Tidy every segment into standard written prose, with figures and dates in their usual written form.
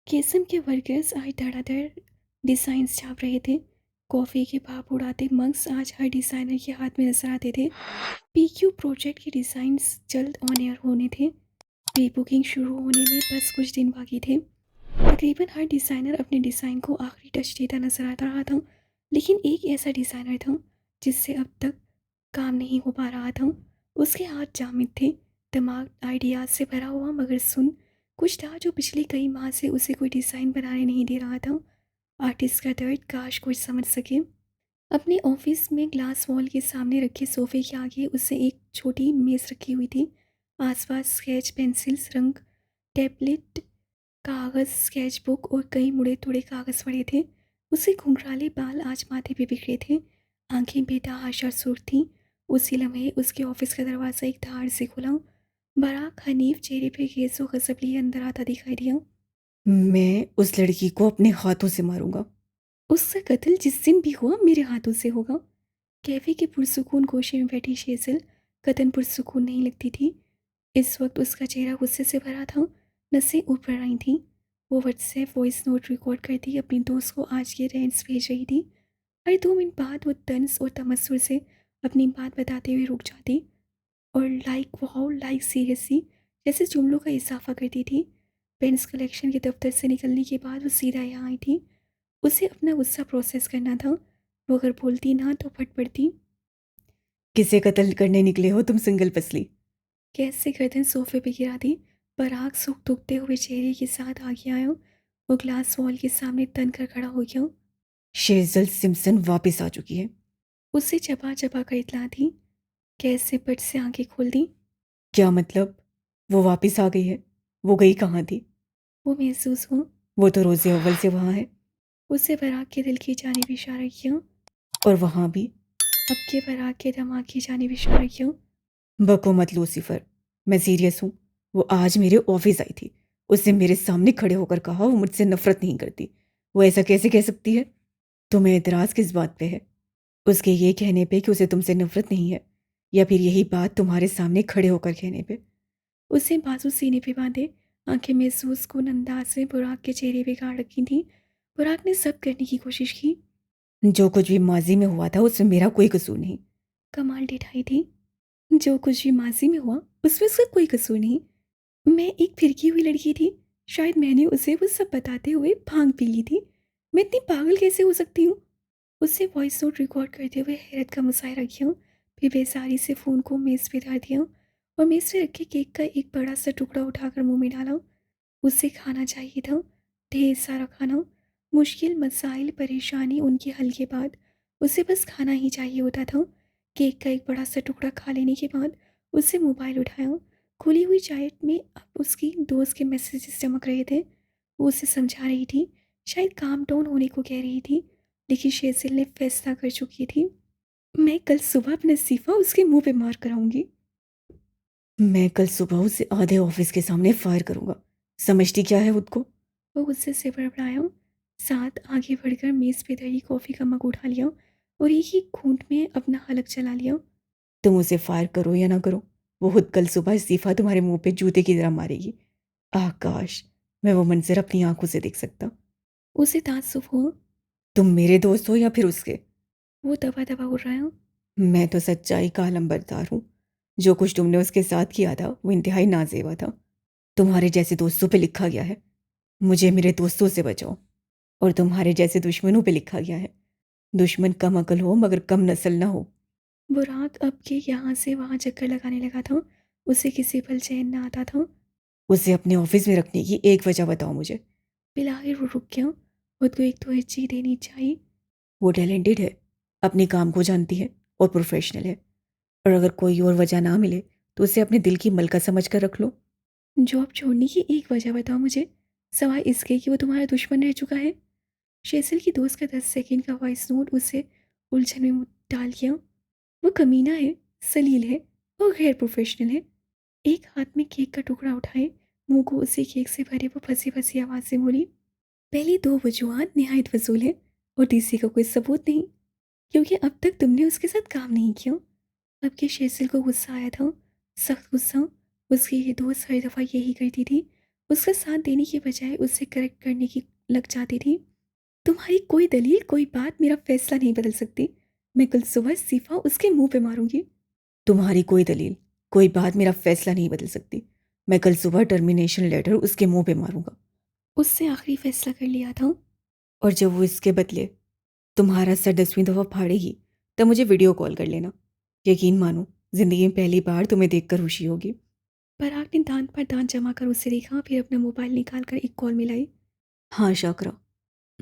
केसम के वर्कर्स आज धड़ाधड़ डिज़ाइंस छाप रहे थे। कॉफ़ी के भाप उड़ाते मग्स आज हर डिज़ाइनर के हाथ में नजर आते थे। पीक्यू प्रोजेक्ट के डिज़ाइंस जल्द ऑन एयर होने थे। प्री बुकिंग शुरू होने में बस कुछ दिन बाकी थे। तकरीबन हर डिज़ाइनर अपने डिज़ाइन को आखिरी टच देता नजर आ रहा था, लेकिन एक ऐसा डिज़ाइनर था जिससे अब तक काम नहीं हो पा रहा था। उसके हाथ जामिद थे, दिमाग आइडियाज से भरा हुआ, मगर सुन कुछ था जो पिछले कई माह से उसे कोई डिज़ाइन बनाने नहीं दे रहा था। आर्टिस्ट का दर्द काश कुछ समझ सके। अपने ऑफिस में ग्लास वॉल के सामने रखे सोफे के आगे उसे एक छोटी मेज़ रखी हुई थी। आसपास स्केच पेंसिल्स, रंग, टैबलेट, कागज़, स्केचबुक और कई मुड़े तुड़े कागज़ पड़े थे। उसके घुंघराले बाल आज माथे पे बिखरे थे, आंखें बेतहाशा सुर्ख थीं। उसी लम्हे उसके ऑफिस का दरवाज़ा एक धार से खुला। बराक हनीफ चेहरे पे गैसो गजब लिए अंदर आता दिखाई दिया। मैं उस लड़की को अपने हाथों से मारूंगा। उसका कत्ल जिस दिन भी हुआ मेरे हाथों से होगा। कैफे के पुरसुकून गोशे में बैठी शेजल कतन पुरसुकून नहीं लगती थी। इस वक्त उसका चेहरा गुस्से से भरा था, नसें ऊपर आई थीं। वो व्हाट्सएप वॉइस नोट रिकॉर्ड करती अपनी दोस्त को आज के रेंट्स भेज रही थी। हर 2 मिनट बाद वो तंज और तमस्सुर से अपनी बात बताते हुए रुक जाती और लाइक वाओ, लाइक सीरियसली जैसे जुमलों का इजाफा करती थी। पेंस कलेक्शन के दफ्तर से निकलने के बाद वो सीधा यहाँ आई थी। उसे अपना गुस्सा प्रोसेस करना था। वो अगर बोलती ना तो फट पड़ती। किसे कत्ल करने निकले हो तुम सिंगल पसली? गैस से गर्दन सोफे पे गिरा दी। पराग सुख दुखते हुए चेहरे के साथ आगे आया। वो ग्लास वॉल के सामने तन कर खड़ा हो गया। शेजल सिम्पसन वापस आ चुकी है। उसे चबा चबा कर इतला दी। गैस से पट से आंखें खोल दी। क्या मतलब? वो वापस आ गई है? वो गई कहाँ थी? वो महसूस हुआ। वो तो रोज़े अव्वल से वहाँ है। उसे पराग के दिल की जानिब इशारा किया। और वहाँ भी। अब के पराग के दिमाग की जानिब इशारा किया। बको मत लूसीफर, मैं सीरियस हूँ। वो आज मेरे ऑफिस आई थी। उसने मेरे सामने खड़े होकर कहा वो मुझसे नफरत नहीं करती। वो ऐसा कैसे कह सकती है? तुम्हें एतराज़ किस बात पे है? उसके ये कहने पे कि उसे तुमसे नफरत नहीं है, या फिर यही बात तुम्हारे सामने खड़े होकर कहने पे? उसे बाजू सीने पे बांधे, आंखें महसूस कुन अंदाज से बुराक के चेहरे पे गाड़ रखी थी। बुराक ने सब करने की कोशिश की। जो कुछ भी माजी में हुआ था उसमें मेरा कोई कसूर नहीं। कमाल डिठाई थी। जो कुछ भी माजी में हुआ उसमें उसका कोई कसूर नहीं। मैं एक फिरकी हुई लड़की थी। शायद मैंने उसे वो सब बताते हुए भांग पी ली थी। मैं इतनी पागल कैसे हो सकती हूँ? उससे वॉइस नोट रिकॉर्ड करते हुए हैरत का मुजाहरा किया। फिर बेसारी से फ़ोन को मेज़ पे धर दिया और मेज़ पे रखे केक का एक बड़ा सा टुकड़ा उठाकर मुंह में डाला। उसे खाना चाहिए था, ढेर सारा खाना। मुश्किल मसाइल परेशानी उनके हल के बाद उसे बस खाना ही चाहिए होता था। केक का एक बड़ा सा टुकड़ा खा लेने के बाद उससे मोबाइल उठाया। खुली हुई चैट में अब उसकी दोस्त के मैसेजेस चमक रहे थे। वो उसे समझा रही थी, शायद काम डाउन होने को कह रही थी, लेकिन शेजिल ने फैसला कर चुकी थी। मैं कल सुबह अपना इस्तीफा उसके मुंह पे मार कर आऊंगी। मैं कल सुबह उसे आधे ऑफिस के सामने फायर करूंगा। समझती क्या है खुद को? वो गुस्से से बड़बड़ाया, साथ आगे बढ़कर मेज़ पे धरी कॉफ़ी का मग उठा लिया और एक ही घूंट में अपना हलक चला लिया। तुम उसे फायर करो या ना करो, वो खुद कल सुबह इस्तीफा तुम्हारे मुंह पे जूते की तरह मारेगी। आकाश, मैं वो मंजर अपनी आंखों से देख सकता। उसे ताज्जुब हुआ। तुम मेरे दोस्त हो या फिर उसके? वो दबा दबा उड़ रहा। मैं तो सच्चाई का अलंबरदार हूँ। जो कुछ तुमने उसके साथ किया था वो इंतहाई नाजेवा था। तुम्हारे जैसे दोस्तों पे लिखा गया है, मुझे मेरे दोस्तों से बचाओ। और तुम्हारे जैसे दुश्मनों पे लिखा गया है, दुश्मन कम अकल हो मगर कम नस्ल ना हो। बुराक अब के यहाँ से वहाँ चक्कर लगाने लगा था। उसे किसी पल चैन न आता था। उसे अपने ऑफिस में रखने की एक वजह बताओ मुझे। बिलाहिर वो रुक गया। खुद को एक तो हिच्ची देनी चाहिए। वो टैलेंटेड है, अपने काम को जानती है और प्रोफेशनल है। और अगर कोई और वजह ना मिले तो उसे अपने दिल की मलका समझ कर रख लो। जॉब छोड़ने की एक वजह बताओ मुझे, सवाए इसके कि वो तुम्हारा दुश्मन रह चुका है। शेसिल की दोस्त का 10 सेकंड का वॉइस नोट उसे उलझन में डाल गया। वो कमीना है, सलील है और गैर प्रोफेशनल है। एक हाथ में केक का टुकड़ा उठाए, मुंह को उसी केक से भरे वो फंसी फंसी आवाज़ से बोली, पहली दो वजूहात निहायत फजूल है और तीसरी का कोई सबूत नहीं, क्योंकि अब तक तुमने उसके साथ काम नहीं किया। अब के शेसिल को गुस्सा आया था, सख्त गुस्सा। उसकी ये दोस्त हर दफ़ा यही करती थी, उसका साथ देने की बजाय उससे करेक्ट करने की लग जाती थी। तुम्हारी कोई दलील, कोई बात मेरा फैसला नहीं बदल सकती। मैं कल सुबह इस्तीफा उसके मुंह पे मारूंगी। तुम्हारी कोई दलील, कोई बात मेरा फैसला नहीं बदल सकती। मैं कल सुबह टर्मिनेशन लेटर उसके मुंह पे मारूंगा। उससे आखिरी फैसला कर लिया था। और जब वो इसके बदले तुम्हारा सर 10वीं दफ़ा फाड़ेगी, तब मुझे वीडियो कॉल कर लेना। यकीन मानो, ज़िंदगी में पहली बार तुम्हें देखकर खुशी होगी। पराग ने दांत पर दांत जमा कर उसे देखा, फिर अपना मोबाइल निकाल कर एक कॉल मिलाई। हाँ शाकरा,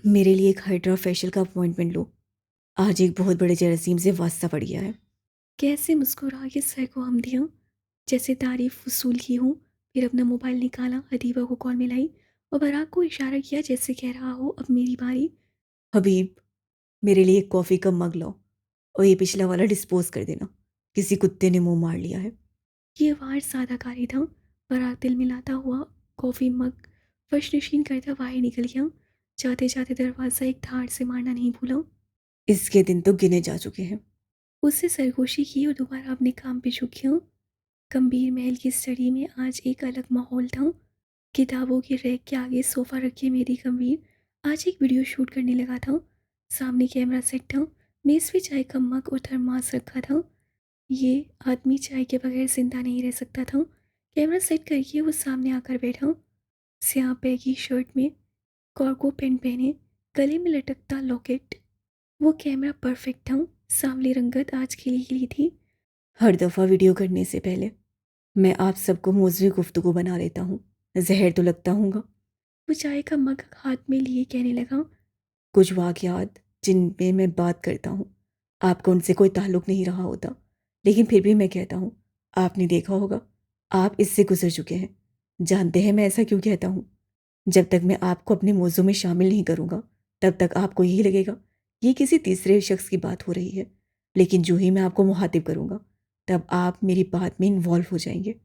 मेरे लिए एक हाइड्रा फेशियल का अपॉइंटमेंट लो। आज एक बहुत बड़े जरासीम से वास्ता पड़ गया है। कैसे मुस्कुरा के सर को हम दिया, जैसे तारीफ वसूल की हो। फिर अपना मोबाइल निकाला, अदीबा को कॉल मिलाई और पराग को इशारा किया जैसे कह रहा हो अब मेरी बारी। हबीब, मेरे लिए एक कॉफ़ी का मग लाओ और ये पिछला वाला डिस्पोज कर देना। किसी कुत्ते ने मुंह मार लिया है। ये वार सादाकारी था। पराग दिल मिलाता हुआ कॉफ़ी मग फर्श नशीन करता बाहर निकल गया। जाते जाते दरवाज़ा एक धार से मारना नहीं भूला। इसके दिन तो गिने जा चुके हैं। उससे सरगोशी की और दोबारा अपने काम पे झुक गया। गंभीर महल की स्टडी में आज एक अलग माहौल था। किताबों के रैक के आगे सोफा रखे मेरी गंभीर आज एक वीडियो शूट करने लगा था। सामने कैमरा सेट था, मेज पे चाय का मग और थर्मास रखा था। ये आदमी चाय के बगैर जिंदा नहीं रह सकता था। कैमरा सेट करके वो सामने आकर बैठा, स्याह बैगी शर्ट में, कार्गो पैंट पहने, गले में लटकता लॉकेट। वो कैमरा परफेक्ट था, सांवली रंगत आज खिली खिली थी। हर दफ़ा वीडियो करने से पहले मैं आप सबको मौज़ूई गुफ्तगू बना लेता हूँ। जहर तो लगता हूँगा। वो चाय का मग हाथ में लिए कहने लगा। कुछ वाक़यात जिन पे मैं बात करता हूँ, आपका उनसे कोई ताल्लुक़ नहीं रहा होता, लेकिन फिर भी मैं कहता हूँ, आपने देखा होगा, आप इससे गुज़र चुके हैं। जानते हैं मैं ऐसा क्यों कहता हूँ? जब तक मैं आपको अपने मौज़ू में शामिल नहीं करूँगा, तब तक आपको यही लगेगा, ये किसी तीसरे शख़्स की बात हो रही है। लेकिन जो ही मैं आपको मुख़ातिब करूँगा, तब आप मेरी बात में इन्वॉल्व हो जाएँगे।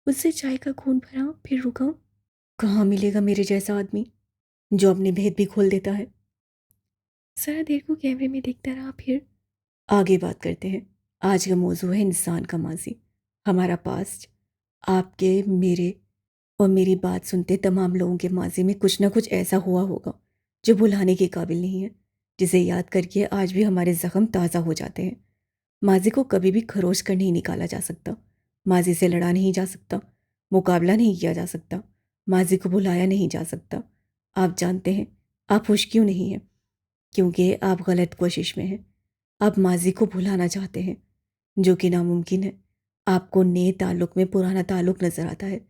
उससे चाय का घूंट भरा, फिर रुका। कहाँ मिलेगा मेरे जैसा आदमी, जो अपने भेद भी खोल देता है? सारा देर को कैमरे में देखता रहा, फिर आगे बात करते हैं। आज का मौजू है इंसान का माजी, हमारा पास्ट। आपके, मेरे और मेरी बात सुनते तमाम लोगों के माजी में कुछ ना कुछ ऐसा हुआ होगा जो भुलाने के काबिल नहीं है, जिसे याद करके आज भी हमारे ज़ख्म ताज़ा हो जाते हैं। माजी को कभी भी खरोच कर नहीं निकाला जा सकता। माजी से लड़ा नहीं जा सकता, मुकाबला नहीं किया जा सकता, माजी को भुलाया नहीं जा सकता। आप जानते हैं आप खुश क्यों नहीं हैं? क्योंकि आप गलत कोशिश में हैं। आप माजी को भुलाना चाहते हैं, जो कि नामुमकिन है। आपको नए ताल्लुक़ में पुराना ताल्लुक़ नज़र आता है।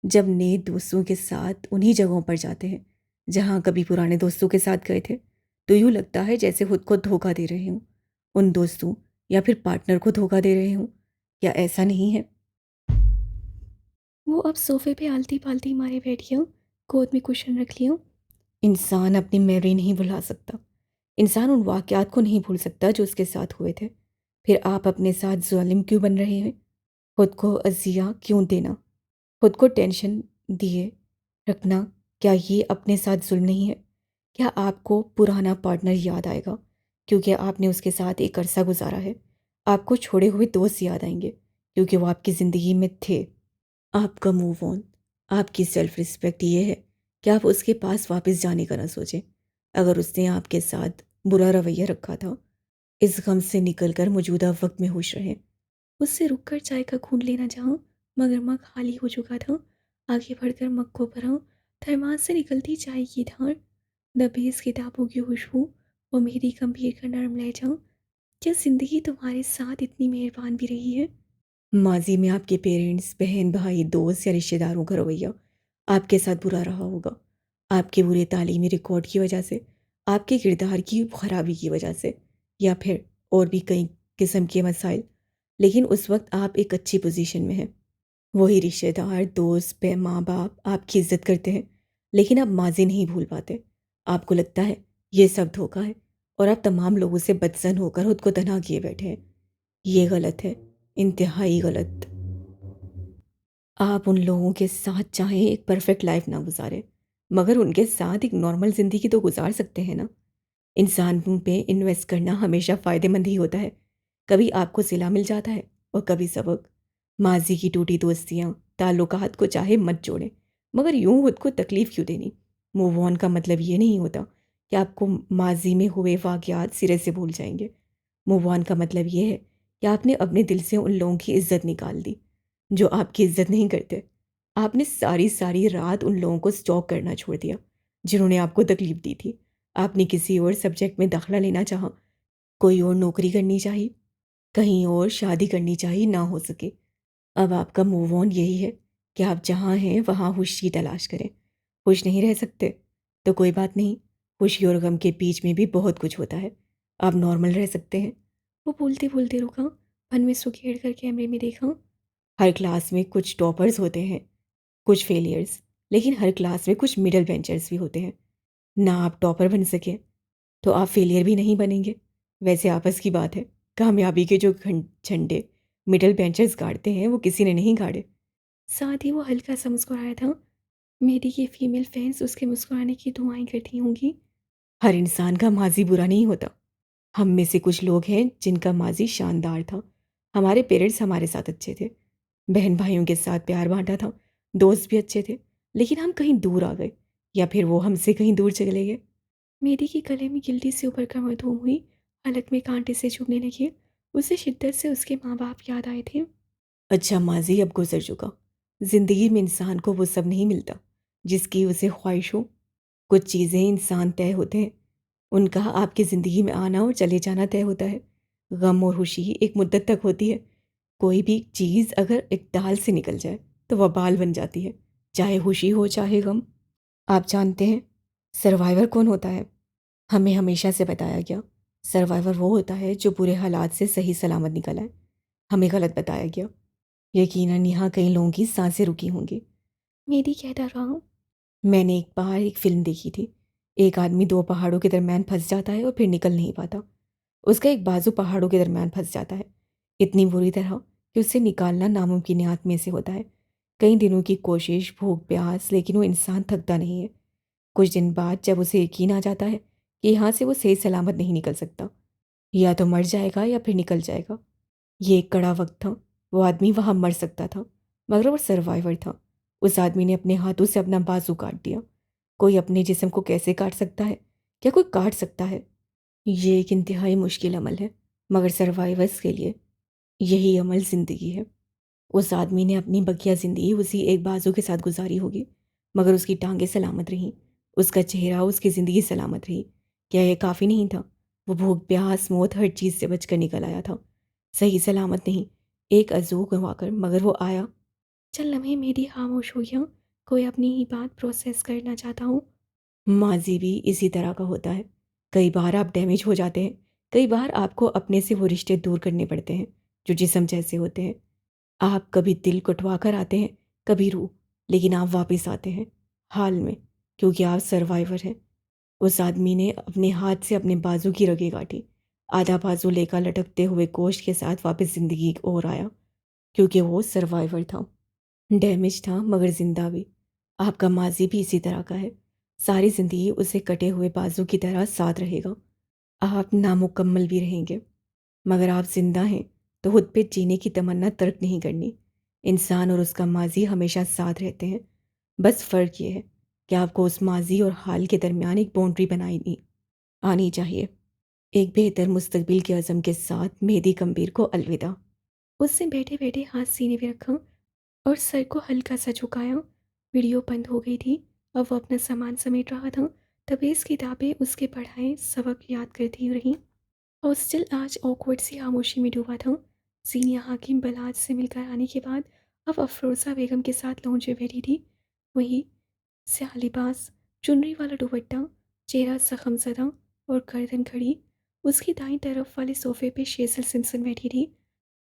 जब नए दोस्तों के साथ उन्हीं जगहों पर जाते हैं जहाँ कभी पुराने दोस्तों के साथ गए थे, तो यूँ लगता है जैसे खुद को धोखा दे रहे हों, उन दोस्तों या फिर पार्टनर को धोखा दे रहे हों। क्या ऐसा नहीं है? वो अब सोफे पे आलती पालती मारे बैठ गया, गोद में कुशन रख लिया। इंसान अपनी मेमोरी नहीं भुला सकता। इंसान उन वाक़यात को नहीं भूल सकता जो उसके साथ हुए थे। फिर आप अपने साथ ज़ालिम क्यों बन रहे हैं? खुद को अज़िया क्यों देना? खुद को टेंशन दिए रखना, क्या ये अपने साथ जुल्म नहीं है? क्या आपको पुराना पार्टनर याद आएगा क्योंकि आपने उसके साथ एक अरसा गुजारा है? आपको छोड़े हुए दोस्त याद आएंगे क्योंकि वो आपकी ज़िंदगी में थे। आपका मूव ऑन, आपकी सेल्फ रिस्पेक्ट ये है कि आप उसके पास वापस जाने का ना सोचें। अगर उसने आपके साथ बुरा रवैया रखा था, इस गम से निकलकर मौजूदा वक्त में खुश रहें। उससे रुककर चाय का घूंट लेना चाहा, मगर मग खाली हो चुका था। आगे बढ़कर मग को भरा, थर्मास से निकलती चाय की धार, दबेज किताबों की खुशबू और मेरी गंभीर का नरम लहजा। क्या जिंदगी तुम्हारे साथ इतनी मेहरबान भी रही है? माजी में आपके पेरेंट्स, बहन, भाई, दोस्त या रिश्तेदारों का रवैया आपके साथ बुरा रहा होगा। आपके बुरे तालीमी रिकॉर्ड की वजह से, आपके किरदार की खराबी की वजह से, या फिर और भी कई किस्म के मसाइल। लेकिन उस वक्त आप एक अच्छी पोजीशन में हैं। वही रिश्तेदार, दोस्त, माँ बाप आपकी इज्जत करते हैं, लेकिन आप माजी नहीं भूल पाते। आपको लगता है ये सब धोखा है और आप तमाम लोगों से बदसन होकर खुद को तनहा किए बैठे हैं। ये गलत है, इंतहाई गलत। आप उन लोगों के साथ चाहें एक परफेक्ट लाइफ ना गुजारें, मगर उनके साथ एक नॉर्मल ज़िंदगी तो गुजार सकते हैं ना। इंसान पे इन्वेस्ट करना हमेशा फ़ायदेमंद ही होता है। कभी आपको सिला मिल जाता है और कभी सबक। माजी की टूटी दोस्तियाँ, ताल्लुकात को चाहे मत जोड़ें, मगर यूं खुद को तकलीफ क्यों देनी? मूव ऑन का मतलब ये नहीं होता कि आपको माजी में हुए वाक़यात सिरे से भूल जाएंगे। मूव ऑन का मतलब ये है कि आपने अपने दिल से उन लोगों की इज्जत निकाल दी जो आपकी इज्जत नहीं करते। आपने सारी सारी रात उन लोगों को स्टॉक करना छोड़ दिया जिन्होंने आपको तकलीफ दी थी। आपने किसी और सब्जेक्ट में दाखला लेना चाहा, कोई और नौकरी करनी चाहिए, कहीं और शादी करनी चाहिए, ना हो सके। अब आपका मूव ऑन यही है कि आप जहाँ हैं वहाँ खुशी तलाश करें। खुश नहीं रह सकते तो कोई बात नहीं, खुशी और गम के बीच में भी बहुत कुछ होता है। आप नॉर्मल रह सकते हैं। वो बोलते बोलते रुका, मन में सुकेड़ कर कैमरे में देखा। हर क्लास में कुछ टॉपर्स होते हैं, कुछ फेलियर्स, लेकिन हर क्लास में कुछ मिडल बेंचर्स भी होते हैं। ना आप टॉपर बन सके तो आप फेलियर भी नहीं बनेंगे। वैसे आपस की बात है, कामयाबी के जो झंडे मिडल बेंचर्स गाड़ते हैं वो किसी ने नहीं गाड़े। साथ ही वो हल्का सा मुस्कुराया था। मेरी ये फीमेल फैंस उसके मुस्कुराने की दुआएं करती होंगी। हर इंसान का माजी बुरा नहीं होता। हम में से कुछ लोग हैं जिनका माजी शानदार था। हमारे पेरेंट्स हमारे साथ अच्छे थे, बहन भाइयों के साथ प्यार बांटा था, दोस्त भी अच्छे थे, लेकिन हम कहीं दूर आ गए या फिर वो हमसे कहीं दूर चले गए। मेरी की गले में गिल्टी से ऊपर का मधुम हुई, हलक में कांटे से चुभने लगे। उसे शिद्दत से उसके माँ बाप याद आए थे। अच्छा, माजी अब गुजर चुका। जिंदगी में इंसान को वो सब नहीं मिलता जिसकी उसे ख्वाहिश हो। कुछ चीज़ें इंसान तय होते हैं, उनका आपकी ज़िंदगी में आना और चले जाना तय होता है। गम और खुशी एक मुद्दत तक होती है। कोई भी चीज़ अगर एक डाल से निकल जाए तो वह बाल बन जाती है, चाहे खुशी हो चाहे गम। आप जानते हैं सर्वाइवर कौन होता है? हमें हमेशा से बताया गया सर्वाइवर वो होता है जो बुरे हालात से सही सलामत निकल आए। हमें गलत बताया गया। यकीनन यहाँ कई लोगों की सांसें रुकी होंगी। मेरी कहता रहा। मैंने एक बार एक फ़िल्म देखी थी। एक आदमी 2 पहाड़ों के दरमियान फँस जाता है और फिर निकल नहीं पाता। उसका एक बाजू पहाड़ों के दरमियान फँस जाता है, इतनी बुरी तरह कि उससे निकालना नामुमकिनात में से होता है। कई दिनों की कोशिश, भूख, प्यास, लेकिन वो इंसान थकता नहीं है। कुछ दिन बाद जब उसे यकीन आ जाता है कि यहाँ से वो सही सलामत नहीं निकल सकता, या तो मर जाएगा या फिर निकल जाएगा। ये एक कड़ा वक्त था। वो आदमी वहाँ मर सकता था, मगर वो सर्वाइवर था। उस आदमी ने अपने हाथों से अपना बाजू काट दिया। कोई अपने जिस्म को कैसे काट सकता है? क्या कोई काट सकता है? ये एक इंतहाई मुश्किल अमल है, मगर सर्वाइवर्स के लिए यही अमल ज़िंदगी है। उस आदमी ने अपनी बकिया ज़िंदगी उसी एक बाजू के साथ गुजारी होगी, मगर उसकी टांगें सलामत रहीं, उसका चेहरा, उसकी ज़िंदगी सलामत रही। क्या यह काफ़ी नहीं था? वो भूख, प्यास, मौत, हर चीज़ से बचकर निकल आया था। सही सलामत नहीं, एक अज़ू गंवाकर, मगर वो आया। चल लम्हे मेरी खामोश हो गया। कोई अपनी ही बात प्रोसेस करना चाहता हूँ। माज़ी भी इसी तरह का होता है। कई बार आप डैमेज हो जाते हैं, कई बार आपको अपने से वो रिश्ते दूर करने पड़ते हैं जो जिस्म जैसे होते हैं। आप कभी दिल कटवा कर आते हैं, कभी रूह, लेकिन आप वापस आते हैं हाल में, क्योंकि आप सर्वाइवर हैं। उस आदमी ने अपने हाथ से अपने बाजू की रगें काटी, आधा बाजू लेकर लटकते हुए गोश्त के साथ वापस ज़िंदगी की ओर आया, क्योंकि वो सर्वाइवर था। डैमेज था मगर जिंदा भी। आपका माजी भी इसी तरह का है। सारी ज़िंदगी उसे कटे हुए बाजू की तरह साथ रहेगा। आप नामुकम्मल भी रहेंगे, मगर आप जिंदा हैं तो खुद पे जीने की तमन्ना तर्क नहीं करनी। इंसान और उसका माजी हमेशा साथ रहते हैं। बस फ़र्क ये है कि आपको उस माजी और हाल के दरमियान एक बाउंड्री बनाई नहीं आनी चाहिए। एक बेहतर मुस्तकबिल के अज़म के साथ मेहदी कम्बीर को अलविदा। उससे बैठे बैठे हाथ सीने पे रखा और सर को हल्का सा झुकाया। वीडियो बंद हो गई थी। अब वो अपना सामान समेट रहा था। तबीयत किताबें उसके पढ़ाए सबक याद करती रहीं। हॉस्टल आज ऑकवर्ड सी खामोशी में डूबा था। सीनिया हाकिम बलाज से मिलकर आने के बाद अब अफरोज़ा बेगम के साथ लॉन्च में बैठी थी। वही स्याह लिबास, चुनरी वाला दुपट्टा, चेहरा जख्मज़दा और गर्दन खड़ी। उसकी दाईं तरफ वाले सोफे पे शेजल सिम्पसन बैठी थी,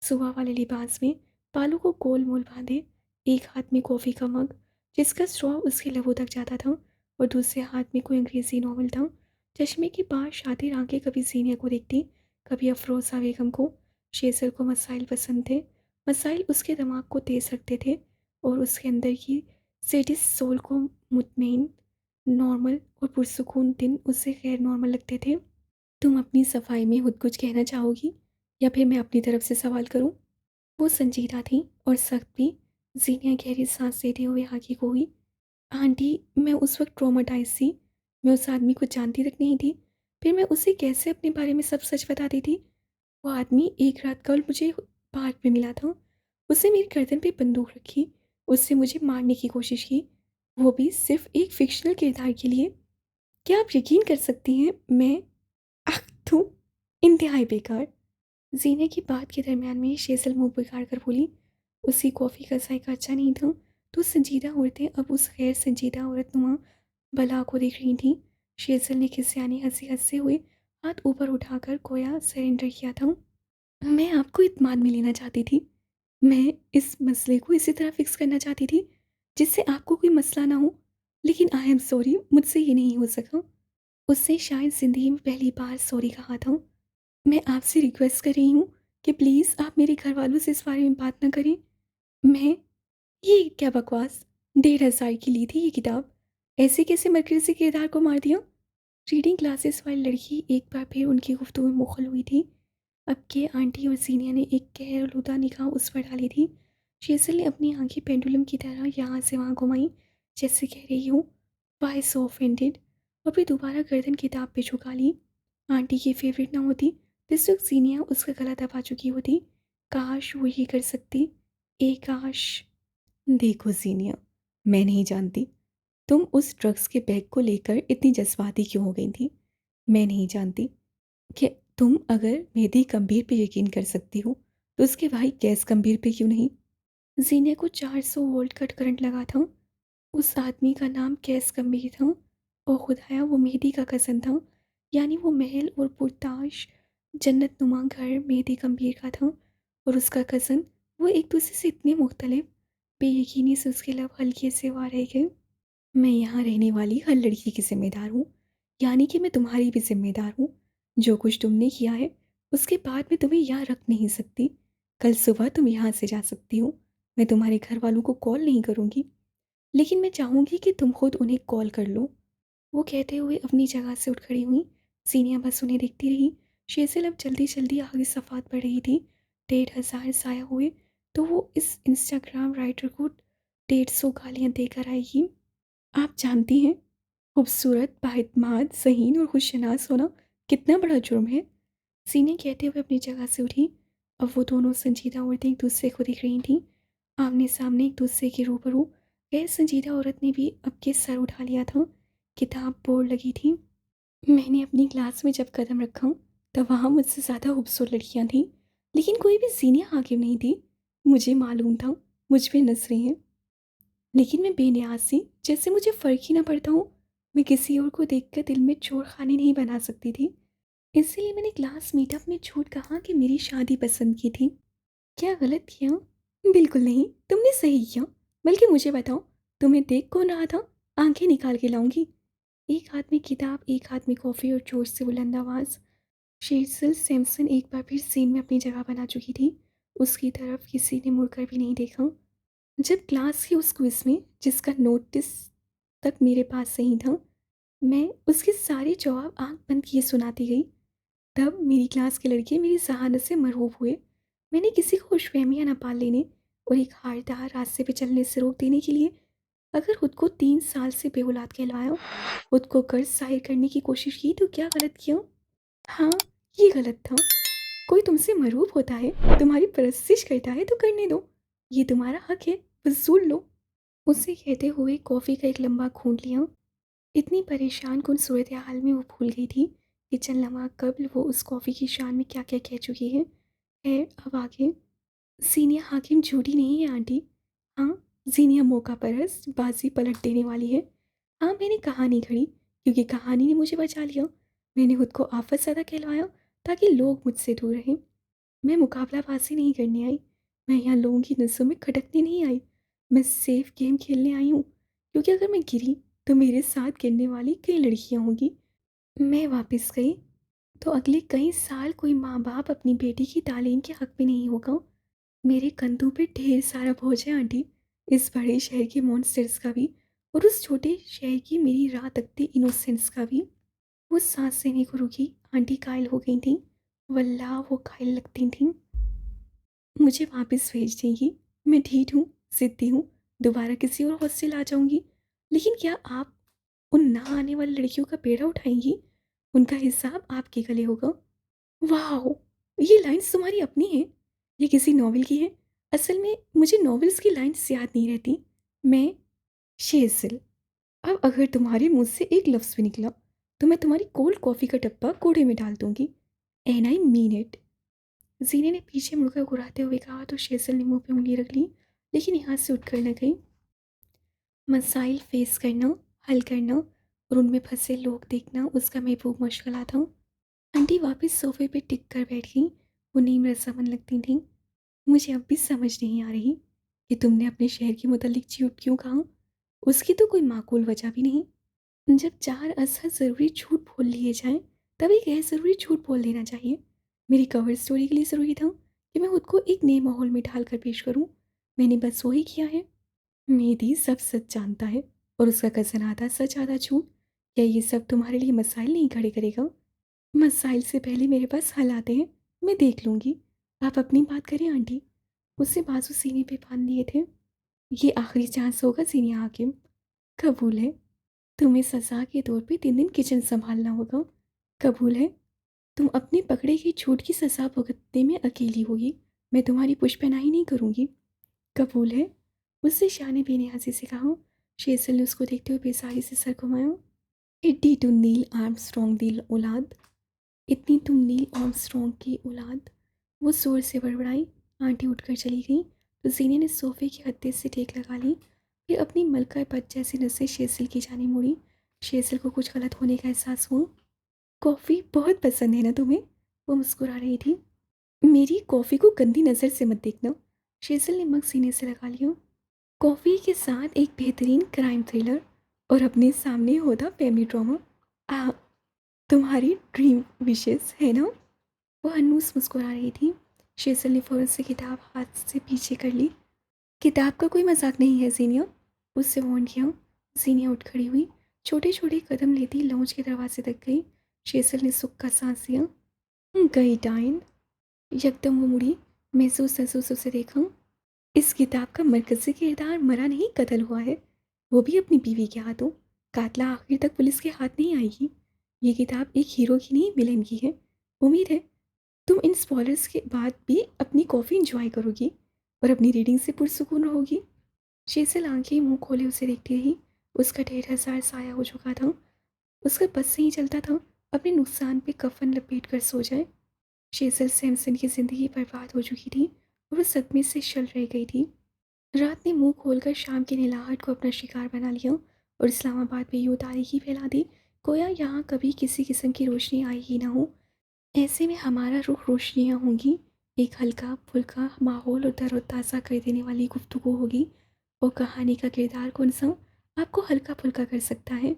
सुबह वाले लिबास में, बालों को गोल मोल बांधे, एक हाथ में कॉफ़ी का मग जिसका स्ट्रॉ उसके लबों तक जाता था और दूसरे हाथ में कोई अंग्रेज़ी नॉवल था। चश्मे की पार शातिर आंखें कभी जीनिया को देखती, कभी अफरोज़ा बेगम को। शेजर को मसाइल पसंद थे। मसाइल उसके दिमाग को तेज रखते थे और उसके अंदर की सेडिस सोल को मुतमईन, नॉर्मल और पुरसुकून दिन उसे गैर नॉर्मल लगते थे। तुम अपनी सफाई में खुद कुछ कहना चाहोगी या फिर मैं अपनी तरफ से सवाल करूं? वो संजीदा थी और सख्त भी। जीनिया गहरी सांस लेते हुए आगे को हुई। आंटी, मैं उस वक्त ट्रॉमाटाइज थी। मैं उस आदमी को जानती तक नहीं थी। फिर मैं उसे कैसे अपने बारे में सब सच बता दी थी? वो आदमी एक रात कल मुझे पार्क में मिला था। उसने मेरी गर्दन पे बंदूक रखी। उससे मुझे मारने की कोशिश की, वो भी सिर्फ एक फिक्शनल किरदार के लिए। क्या आप यकीन कर सकती हैं मैं आह थू इंतहाई बेकार। जीने की बात के दरमियान में शेजल मुंह बिगाड़ कर बोली, उसकी कॉफ़ी का जायका अच्छा नहीं था। तो संजीदा औरतें अब उस गैर संजीदा औरत नुमा बला को देख रही थी। शेजल ने खिसियानी हंसी हंसते हुए हाथ ऊपर उठाकर गोया सरेंडर किया था। मैं आपको इत्मीनान में लेना चाहती थी। मैं इस मसले को इसी तरह फिक्स करना चाहती थी जिससे आपको कोई मसला ना हो। लेकिन आई एम सॉरी, मुझसे ये नहीं हो सका। उससे शायद ज़िंदगी में पहली बार सॉरी कहा था। मैं आपसे रिक्वेस्ट कर रही हूँ कि प्लीज़ आप मेरे घर वालों से इस बारे में बात ना करें। मैं ये क्या बकवास! 1,500 की ली थी ये किताब। ऐसे कैसे मरकज़ी किरदार को मार दिया? रीडिंग क्लासेस वाली लड़की एक बार फिर उनकी गुफ्तगू में मुखल हुई थी। अब के आंटी और सीनिया ने एक गहरलुदा निगाह उस पर डाली थी। शेज़ल ने अपनी आंखें पेंडुलम की तरह यहाँ से वहाँ घुमाई, जैसे कह रही हो, वाई सो ऑफेंडेड, और फिर दोबारा गर्दन किताब पे झुका ली। आंटी की फेवरेट ना होती तो इस वक्त सीनिया उसका गला दबा चुकी होती। काश वो ये कर सकती, ए काश। देखो सीनिया, मैं नहीं जानती तुम उस ड्रग्स के बैग को लेकर इतनी जज्बाती क्यों हो गई थी। मैं नहीं जानती कि तुम अगर मेहदी गंभीर पे यकीन कर सकती हो तो उसके भाई गैस गंभीर पे क्यों नहीं। जीनिया को 400 वोल्ट कट करंट लगा था। उस आदमी का नाम कैस गंभीर था और खुदाया वो मेहदी का कज़न था। यानी वो महल और पुरताश जन्नत नुमा घर मेहदी गंभीर का था और उसका कज़न। वो एक दूसरे से इतने मुख्तलिफ, बेयकीनी से उसके लब हल्के से वार रह गए। मैं यहाँ रहने वाली हर लड़की की जिम्मेदार हूँ, यानी कि मैं तुम्हारी भी जिम्मेदार हूँ। जो कुछ तुमने किया है उसके बाद मैं तुम्हें यहाँ रख नहीं सकती। कल सुबह तुम यहाँ से जा सकती हो। मैं तुम्हारे घर वालों को कॉल नहीं करूँगी, लेकिन मैं चाहूँगी कि तुम खुद उन्हें कॉल कर लो। वो कहते हुए अपनी जगह से उठ खड़ी हुई। सीनिया बस उन्हें देखती रही। शेज़ल अब जल्दी जल्दी आगे सफ़ात बढ़ रही थी। 1,500 ज़ाया हुए तो वो इस इंस्टाग्राम राइटर को 150 गालियाँ देकर आएगी। आप जानती हैं, खूबसूरत, बाएतमाद, ज़हीन और खुशशनास होना कितना बड़ा जुर्म है। सीने कहते हुए अपनी जगह से उठी। अब वो दोनों संजीदा औरतें एक दूसरे को देख रही थीं, आमने सामने एक दूसरे के रूबरू। गैर संजीदा औरत ने भी अब के सर उठा लिया था। किताब बोर्ड लगी थी। मैंने अपनी क्लास में जब कदम रखा तब वहाँ मुझसे ज़्यादा खूबसूरत लड़कियाँ थीं, लेकिन कोई भी सीनियर हाकिम नहीं थी। मुझे मालूम था मुझ पे नजरें हैं, लेकिन मैं बेनियाज सी, जैसे मुझे फ़र्क ही ना पड़ता हूँ। मैं किसी और को देखकर दिल में चोर खाने नहीं बना सकती थी। इसीलिए मैंने क्लास मीटअप में झूठ कहा कि मेरी शादी पसंद की थी। क्या गलत किया? बिल्कुल नहीं, तुमने सही किया। बल्कि मुझे बताओ, तुम्हें देख कौन रहा था? आंखें निकाल के लाऊंगी। एक हाथ में किताब, एक हाथ में कॉफ़ी और जोश से बुलंद आवाज़। शेरसिल सैमसन एक बार फिर सीन में अपनी जगह बना चुकी थी। उसकी तरफ किसी ने मुड़कर भी नहीं देखा। जब क्लास की उस क्विज में जिसका नोटिस तक मेरे पास नहीं था, मैं उसके सारे जवाब आंख बंद किए सुनाती गई, तब मेरी क्लास के लड़के मेरी जहानत से मरहूब हुए। मैंने किसी को खुशफहमियाँ न पाल लेने और एक हारदार रास्ते पे चलने से रोक देने के लिए अगर खुद को 3 साल से बेौलाद कहलवाया, खुद को कर्ज जाहिर करने की कोशिश की, तो क्या गलत किया? हाँ, ये गलत था। कोई तुमसे मरूब होता है, तुम्हारी परस्तिश करता है तो करने दो। ये तुम्हारा हक है, वसूल लो। उसे कहते हुए कॉफ़ी का एक लंबा घूंट लिया। इतनी परेशान कुन सूरत हाल में वो भूल गई थी कि चंद लम्हा कबल वो उस कॉफ़ी की शान में क्या क्या कह चुकी है। खैर, अब आगे। सीनिया हाकिम झूठी नहीं है आंटी। हाँ, जीनिया मौका परस्त, बाजी पलट देने वाली है। हाँ, मैंने कहानी घड़ी क्योंकि कहानी ने मुझे बचा लिया। मैंने खुद को आफत ज़्यादा कहलवाया ताकि लोग मुझसे दूर रहें। मैं मुकाबलाबाजी नहीं करने आई। मैं यहाँ लोगों की नज़रों में खटकने नहीं आई। मैं सेफ गेम खेलने आई हूँ, क्योंकि अगर मैं गिरी तो मेरे साथ गिरने वाली कई लड़कियाँ होंगी। मैं वापस गई तो अगले कई साल कोई माँ बाप अपनी बेटी की तालीम के हक में नहीं होगा। मेरे कंधों पे ढेर सारा बोझ है आंटी, इस बड़े शहर के मॉन्स्टर्स का भी और उस छोटे शहर की मेरी राह तकती इनोसेंस का भी। वो सांस लेने को रुकी। आंटी कायल हो गई थी। वल्लाह वो कायल लगती थी। मुझे वापस भेज देंगी। मैं ढीठ हूँ, ज़िद्दी हूँ, दोबारा किसी और हॉस्टल आ जाऊँगी, लेकिन क्या आप उन ना आने वाली लड़कियों का बेड़ा उठाएंगी? उनका हिसाब आपके गले होगा। वाह! ये लाइन्स तुम्हारी अपनी हैं? ये किसी नॉवेल की हैं? असल में मुझे नॉवेल्स की लाइन्स याद नहीं रहती। मैं शेज़िल, अब अगर तुम्हारे मुँह से एक लफ्ज़ भी निकला, तो मैं तुम्हारी कोल्ड कॉफ़ी का डब्बा कूड़े में डाल दूँगी। And I mean it. ज़ीने ने पीछे मुड़कर घुराते हुए कहा तो शेज़िल ने मुँह पे उँगली रख ली, लेकिन यहाँ से उठकर न गई। मसाइल फेस करना, हल करना और उनमें फँसे लोग देखना उसका महबूब मशग़ला था। आंटी वापस सोफ़े पे टिक कर बैठ गईं। वो नीम रज़ामंद लगती थीं। मुझे अब भी समझ नहीं आ रही कि तुमने अपने शहर के मुतालिक झूठ क्यों कहा। उसकी तो कोई माकूल वजह भी नहीं। जब 4 असहद ज़रूरी झूठ बोल लिए जाएँ, तब एक गैर ज़रूरी झूठ बोल देना चाहिए। मेरी कवर स्टोरी के लिए ज़रूरी था कि मैं खुद को एक नए माहौल में ढाल कर पेश करूँ। मैंने बस वही किया है। मेहदी सब सच जानता है और उसका कज़न आधा सच आधा झूठ। क्या ये सब तुम्हारे लिए मसाइल नहीं खड़े करेगा? मसाइल से पहले मेरे पास हल आते हैं, मैं देख लूँगी। आप अपनी बात करें आंटी। उसने बाजू सीने पे बांध लिए थे। ये आखिरी चांस होगा सीनियर हाकिम। कबूल है। तुम्हें सज़ा के तौर पे 3 दिन किचन सँभालना होगा। कबूल है। तुम अपने पकड़े गए झूठ की सज़ा भुगतने में अकेली होगी। मैं तुम्हारी पुश्तैनाई नहीं करूँगी। कबूल है। उससे शाह ने बेनियाज़ी से कहा। शेज़ल ने उसको देखते हुए बेसारी से सर घुमाया। एड्डी टू नील आर्मस्ट्रॉन्ग दी औलाद। इतनी तुम नील आर्मस्ट्रॉन्ग की औलाद। वो ज़ोर से बड़बड़ाई। आंटी उठकर चली गई तो जीने ने सोफे के हत्थे से टेक लगा ली। फिर अपनी मलका बच जैसी नसें शेज़ल की जाने मुड़ी। शेज़ल को कुछ गलत होने का एहसास हुआ। कॉफ़ी बहुत पसंद है ना तुम्हें? वो मुस्कुरा रही थी। मेरी कॉफ़ी को गंदी नज़र से मत देखना। शेज़ल ने मग सीने से लगा लिया। कॉफ़ी के साथ एक बेहतरीन क्राइम थ्रिलर और अपने सामने होता फैमिली ड्रामा। आ तुम्हारी ड्रीम विशेस है ना? वो हन्नूस मुस्कुरा रही थी। शेज़ल ने फ़ौरन से किताब हाथ से पीछे कर ली। किताब का कोई मजाक नहीं है ज़ीनिया, उससे वार्न किया। ज़ीनिया उठ खड़ी हुई, छोटे छोटे कदम लेती लॉन्ज के दरवाजे तक गई। शेज़ल ने सुख का सांस लिया। गई डाइन। यकदम वो मुड़ी, महसूस महसूस उसे देखा। इस किताब का मरकज़ी किरदार मरा नहीं कत्ल हुआ है, वो भी अपनी बीवी के हाथों। कातला आखिर तक पुलिस के हाथ नहीं आएगी। ये किताब एक हीरो की नहीं विलेन की है। उम्मीद है तुम इन स्पॉयलर्स के बाद भी अपनी कॉफ़ी इंजॉय करोगी और अपनी रीडिंग से पुरसुकून रहोगी। शेज़ल आंखें मुंह खोले उसे देखती रही। उसका 1,500 साया हो चुका था। उसका बस से ही चलता था अपने नुकसान पे कफन लपेट कर सो जाए। शेज़ल सैमसन की ज़िंदगी बर्बाद हो चुकी थी और वो सदमे से शल रह गई थी। रात ने मुंह खोलकर शाम की नीलाहट को अपना शिकार बना लिया और इस्लामाबाद में यूं तारीखी फैला दी गोया यहाँ कभी किसी किस्म की रोशनी आई ही ना हो। ऐसे में हमारा रुख रोशनियाँ होंगी, एक हल्का फुल्का माहौल और तरोताज़ा कर देने वाली गुफ्तगू होगी। और कहानी का किरदार कौन सा आपको हल्का फुल्का कर सकता है?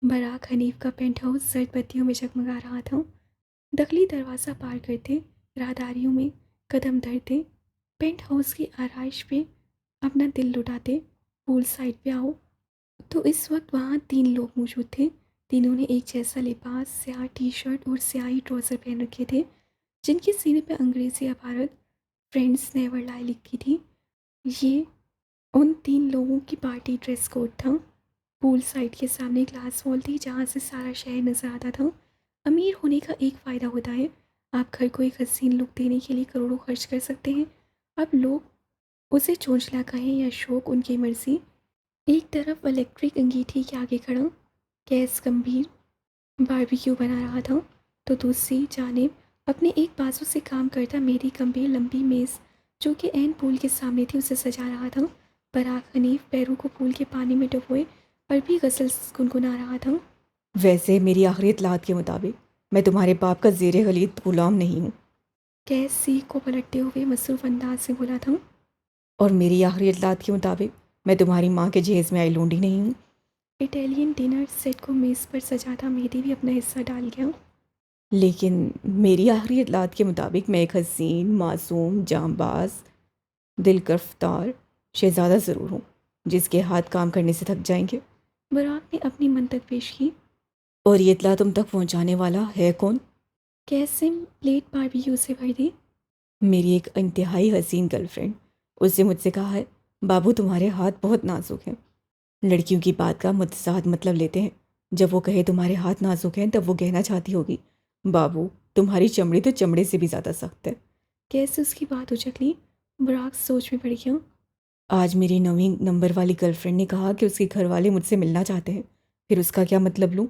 बराक हनीफ का पेंट हाउस सर्द बत्तियों में जगमगा रहा था। दखली दरवाज़ा पार करते राहदारियों में कदम धरते, पेंट हाउस की आरइश पे अपना दिल लुटाते, पूल साइड पे आओ। तो इस वक्त वहाँ 3 लोग मौजूद थे। तीनों ने एक जैसा लिबास, स्याह टी शर्ट और स्याही ट्राउज़र पहन रखे थे, जिनके सीने पे अंग्रेज़ी अबारत फ्रेंड्स नेवर लाई लिखी थी। ये उन 3 लोगों की पार्टी ड्रेस कोड था। पूल साइड के सामने ग्लास वॉल थी जहाँ से सारा शहर नज़र आता था। अमीर होने का एक फ़ायदा होता है, आप घर को एक हसीन लुक देने के लिए करोड़ों खर्च कर सकते हैं। अब लोग उसे चोंचला कहें या शौक, उनकी मर्ज़ी। एक तरफ इलेक्ट्रिक अंगीठी के आगे खड़ा गैस गंभीर बारबेक्यू बना रहा था, तो दूसरी जानिब अपने एक बाजू से काम करता मेरी गंभीर लंबी मेज़ जो कि ऐन पूल के सामने थी उसे सजा रहा था। बराक हनीफ पैरों को पूल के पानी में डुबोए अरबी गज़ल गुनगुना रहा था। वैसे मेरी आखिरी इत्तलात के मुताबिक मैं तुम्हारे बाप का ज़ेरे गलीद गुलाम नहीं हूँ। गैस सीख को पलटते हुए मसरूफ़ अंदाज से बोला था। और मेरी आखिरी इत्तलात के मुताबिक मैं तुम्हारी माँ के जहेज़ में आई लूंडी नहीं हूँ। इटालियन डिनर सेट को मेज़ पर सजाता मेहदी भी अपना हिस्सा डाल गया। लेकिन मेरी आखिरी इत्तलात के मुताबिक मैं एक हसीन, मासूम, जांबाज, दिल गिरफ्तार शहज़ादा ज़रूर हूँ, जिसके हाथ काम करने से थक जाएंगे। बराक ने अपनी मंतक पेश की। और ये इत्तला तुम तक पहुँचाने वाला है कौन? कैसिम प्लेट बारबेक्यू से भर दी। मेरी एक इंतहाई हसीन गर्लफ्रेंड। उसने मुझसे कहा है, बाबू तुम्हारे हाथ बहुत नाजुक हैं। लड़कियों की बात का मुझसे साथ मतलब लेते हैं। जब वो कहे तुम्हारे हाथ नाजुक हैं तब वो कहना चाहती होगी, बाबू तुम्हारी चमड़ी तो चमड़े से भी ज़्यादा सख्त है। कैसे उसकी बात उचक ली? बराक सोच में पड़ गया। आज मेरी 9वीं नंबर वाली गर्लफ्रेंड ने कहा कि उसके घर वाले मुझसे मिलना चाहते हैं। फिर उसका क्या मतलब लूँ?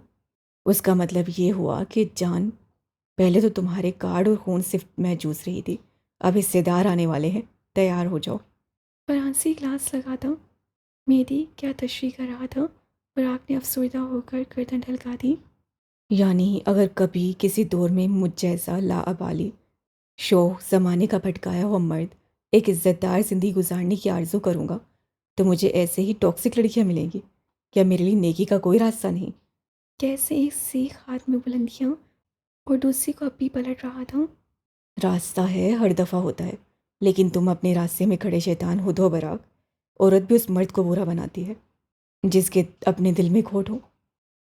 उसका मतलब ये हुआ कि जान, पहले तो तुम्हारे कार्ड और खून सिर्फ मैं जूझ रही थी, अब हिस्सेदार आने वाले हैं, तैयार हो जाओ। फरांसी ग्लास लगा था। मेहदी क्या तशरीह कर रहा था? बराक ने अफसरदा होकर गर्दन ढलका दी। यानी अगर कभी किसी दौर में मुझ जैसा लाअबाली शौक ज़माने का भटकाया हुआ मर्द एक इज़्ज़तदार ज़िंदगी गुजारने की आरज़ू करूँगा तो मुझे ऐसे ही टॉक्सिक लड़कियाँ मिलेंगी? क्या मेरे लिए नेकी का कोई रास्ता नहीं? कैसे एक सीख हाथ में बुलंद किया और दूसरी को अब भी पलट रहा था। रास्ता है, हर दफ़ा होता है, लेकिन तुम अपने रास्ते में खड़े शैतान हो दो बराक। औरत भी उस मर्द को बुरा बनाती है जिसके अपने दिल में खोट हो।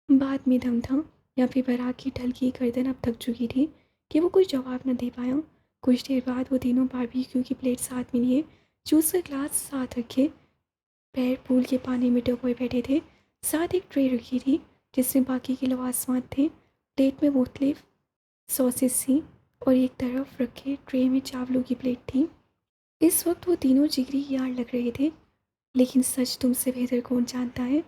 बाद में दम था या फिर बराक की ढलकी गर्दन अब थक चुकी थी कि वो कोई जवाब न दे पाया। कुछ देर बाद वो तीनों बारबेक्यू की प्लेट साथ में लिए, जूस का ग्लास साथ रखे, पैर पूल के पानी में डुबोए बैठे थे। साथ एक ट्रे रखी थी जिसमें बाकी के लवाजमात थे। प्लेट में मुख्तलिफ सॉसेस थी और एक तरफ रखे ट्रे में चावलों की प्लेट थी। इस वक्त वो तीनों जिगरी यार लग रहे थे, लेकिन सच तुमसे बेहतर कौन जानता है?